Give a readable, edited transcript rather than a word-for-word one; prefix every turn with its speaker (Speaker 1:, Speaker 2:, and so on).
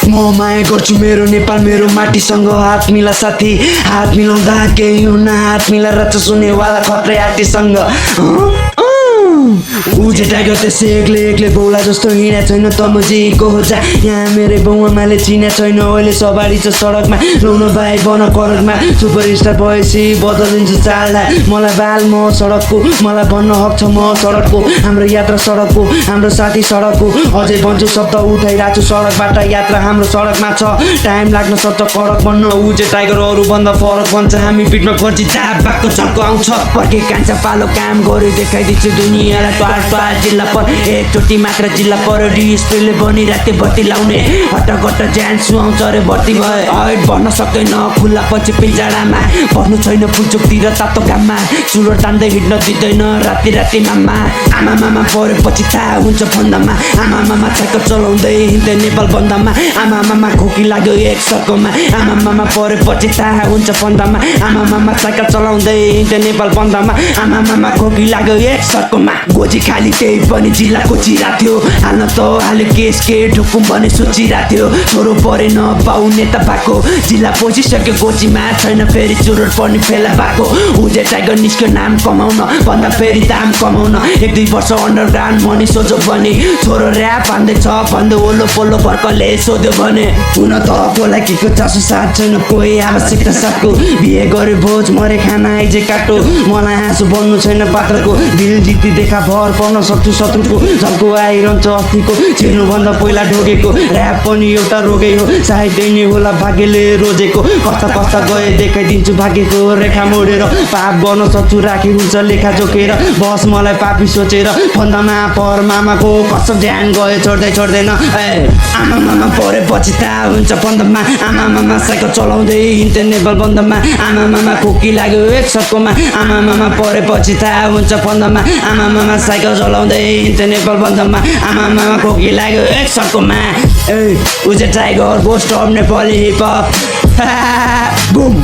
Speaker 1: म माया गर्छु मेरो नेपाल मेरो माटीसँग हात मिला साथी हात मिलाउँदा केही हुन हात मिला रच सुनेवाला खत्रै आर्टीसँग उजे टाइगर त्यसै एक्लै एक्लै बौला जस्तो हिँडा छैन त म जेको हो जा यहाँ मेरै बाउआमाले चिना छैन अहिले सवारी छ सडकमा लाउन भाइ बन करकमा सुपरस्टार भएपछि बदलिन्छ चाललाई मलाई बाल म सडकको मलाई भन्न हक छ म सडकको हाम्रो यात्रा सडकको हाम्रो साथी सडकको अझै भन्छु शब्द उठाइरहेको छु सडकबाट यात्रा हाम्रो सडकमा छ टाइम लाग्न सक्छ कडक बन्न उजे टाइगर अरूभन्दा फरक बन्छ हामी पिठमा खर्ची चापाको झल्को आउँछ पर्के कान्छा पालो काम गरी देखाइदिन्छु दुनियाँलाई टार टार जिल्ला पर एकचोटि मात्र जिल्ला पर डिस्प्लेले बनिराख्थे बत्ती लाउने हट्टाघट्टा ज्यान सुहाउँछ रे भर्ती भए हाइट भन्न सक्दैन खुल्ला पछि पिल्जाडामा भन्नु छैन फुलचोकतिर तातो घाममा चुरो तान्दै हिँड्न दिँदैन राति राति मामा आमा मामा परेपछि थाहा हुन्छ फन्दामा आमा मामा साइकल चलाउँदै हिँड्दै नेपाल बन्दामा आमा मामा खोकी लाग्यो एक सर्कोमा आमा मामा परेपछि थाहा हुन्छ फन्दामा आमा मामा साइकल चलाउँदै हिँड्दै नेपाल बन्दामा आमा मामा खोकी लाग्यो एक सर्कोमा गोजी खाली त्यही पनि जिल्लाको चिरा थियो हाल्न त हाल्यो केस के ढुकुम भने सोचिरहेको थियो छोरो परे नपाउ नेता भएको जिल्ला पसिसक्यो गोजीमा छैन फेरि चुरोट पर्ने फेला भएको उजे टाइगर निस्क्यो नाम कमाउन भन्दा फेरि दाम कमाउन 1-2 वर्ष अन्डरग्राउन्ड मनी सोझो पनि छोरो ऱ्याप हान्दैछ भन्दै ओलो पोलो भर्कले सोध्यो भने हुन त कोलाई के को चासो साथ छैन कोही आवश्यकता साथको बिहे गरे भोज मरे खाना आइजे काटो मलाई हाँसो बन्नु छैन पात्रको दिल जित्ती देखा भर पर्न सक्छु शत्रुको झल्को आइरहन्छ अस्तिको छिर्नुभन्दा पहिला ढोगेको ऱ्याप पनि एउटा रोगै हो सायद नै होला भाग्यले रोजेको कस्ता कस्ता गए देखाइदिन्छु भाग्यको रेखा मोडेर पाप गर्न सक्छु राखी हुन्छ लेखा जोकेर बस मलाई पापी सोचेर फन्दामा पर मामाको कस्तो ध्यान गयो छोड्दै छोड्दैन आमा मामा परेपछि थाहा हुन्छ फन्दामा आमा मामा साइकल चलाउँदै हिँड्थे नेपाल बन्दमा आमा मामा खोकी लाग्यो एक सर्कोमा आमा मामा परेपछि थाहा हुन्छ फन्दामा आमा मामा साइकल चलाउँदै हिँड्थे नेपाल बन्दमा आमा मामा खोकी लाग्यो एक सर्कोमा उजे tiger ghost of Nepali hip hop boom